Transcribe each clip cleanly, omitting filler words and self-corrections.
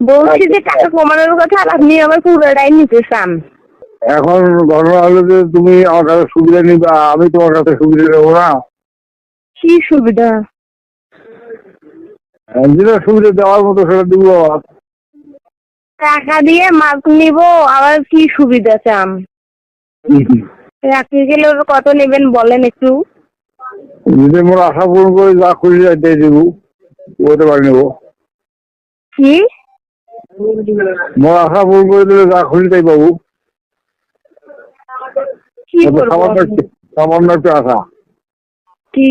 বলছি যে টাকা কমানোর কথা, আর আপনি আবার পুরোটাই নিতে চান। এখন ঘটনা হলো যে তুমি আমার কাছে সুবিধা নিবা, আমি তোমার কাছে সুবিধা নেবো না। কি সুবিধা? যেটা সুবিধা দেওয়ার মতো সেটা দিব। টাকা দিয়ে মাছ নিব, আবার কি সুবিধা চান? রাখতে গেলে ওরা কত নেবেন বলেন একটু। যদি মোর আশা পূরণ করে যা খুশি দিয়ে দিব, ওতে পারি নেবো। কি মোর আশা পূরণ করে দিলে যা খুশি তাই পাবো। কি করবো? সামান্য একটু আশা। কি?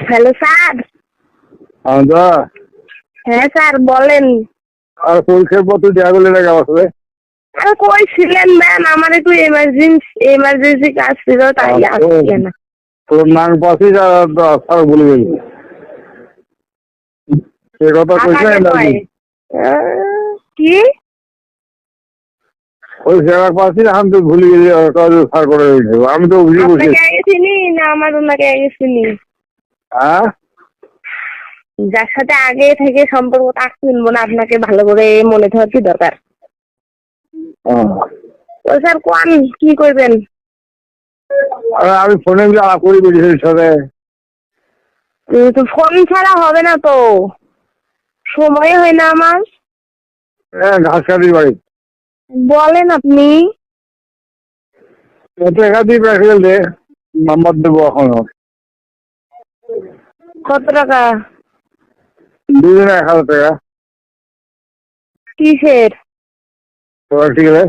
Hello sir. হ্যাঁ স্যার বলেন। আর পরীক্ষার পত্র দেওয়া গেলে না কেমন হবে? আরে কই ছিলেন ম্যাম? আমার একটু এমার্জেন্সি কাজ ছিল, তাই আসছি না। তোর নাম পাশে স্যার বলে গেল সে কথা কইছে। কি ওই সেবার পাশে আমি তো ভুলে গেছি স্যার করে আমি তো বুঝে বসে। আপনাকে আগে চিনি না আমার ওনাকে আগে চিনি? হ্যাঁ, যার সাথে আগে থেকে সম্পর্ক তাকে চিনবো না, আপনাকে ভালো করে মনে থাকা কি দরকার? তো স্যার কোন কি করবেন? আমি ফোনে আলাপ করি বেরিয়েছি সাথে। তো ফোন ছাড়া হবে না তো, সময় হয় না আমার। হ্যাঁ, ঘাস কাটির বাড়ি। বলেন আপনি। টাকা দিয়ে রেখে দে, নাম্বার দেবো এখন। কত টাকা? দুজনে 1000 টাকা। কিসের? ঠিক আছে,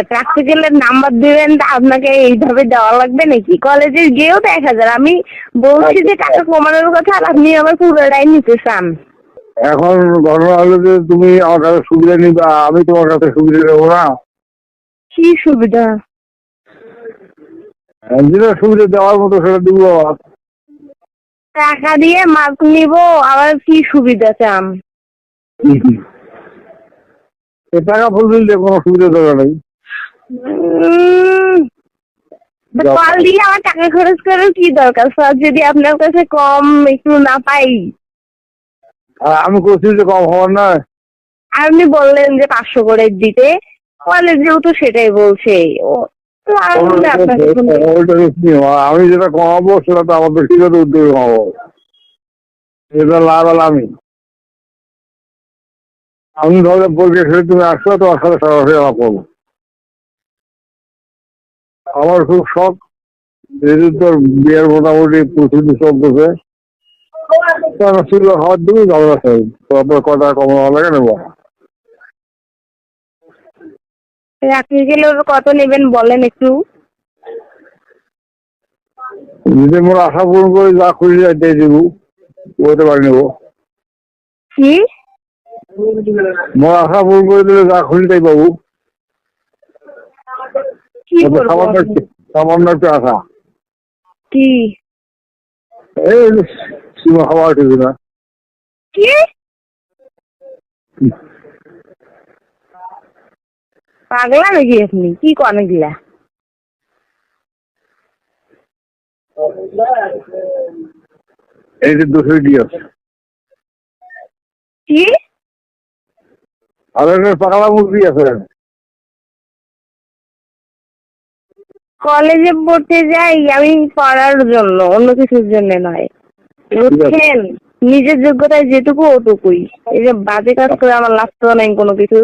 প্র্যাকটিক্যালের নাম্বার দিবেন, আপনাকে এইভাবে দেওয়া লাগবে নাকি? কলেজে গিয়েও তো 1000। আমি বলছি যে টাকা কমানোর কথা, আর আপনি আবার পুরোটাই নিতে চান। এখন ঘটনা হলো যে তুমি আমার কাছে সুবিধা নিবা, আমি তোমার কাছে সুবিধা নেবো না। কি সুবিধা? যেটা সুবিধা দেওয়ার মতো সেটা দিব। টাকা দিয়ে মাছ নিব, আবার কি সুবিধা চান? টাকা ফুলফিল দিয়ে কোনো সুবিধা দেওয়া নেই। কল দিয়ে আমার টাকা খরচ করার কি দরকার স্যার, যদি আপনার কাছে কম একটু না পাই? আমি করছি যে কম হওয়ার না। আপনি বললেন যে 500 করে দিতে, কলেজেও তো সেটাই বলছে। আমি যেটা কমাবো সেটা তো আমার ব্যক্তিগত উদ্যোগে কমাবো, সেটা লাভ আমি ধরলে পরীক্ষা শেষে তুমি আসছো, তোমার সাথে সরাসরি আমার করবো। আমার খুব শখ, যেহেতু তোর বিয়ের মোটামুটি প্রস্তুতি চলতেছে, খাওয়ার দিবি ঝগড়া খাই, তারপর কটা কমানো লাগে নেবো। রাখতে গেলে কত নেবেন বলেন একটু। যদি মোর আশা পূরণ করে যা খুশি দিয়ে দিব, ওতে পারি নেবো। কি? মোর আশা পূরণ করে দিলে যা খুশি তাই পাবো। কি করবো? সামান্য একটু আশা। কি? এই সীমা খাওয়া ঠিক না। কি পাগলা নাকি আপনি? কি করেন এগুলা? এই যে 200 আছে কি? আর একটা পাগলা মুরগি আছে। কলেজে পড়তে যাই আমি পড়ার জন্য, অন্য কিছুর জন্য নয়, বুঝছেন? নিজের যোগ্যতায় যেটুকু ওটুকুই। এই যে বাজে কাজ করে আমার লাভ তো নাই কোনো কিছু।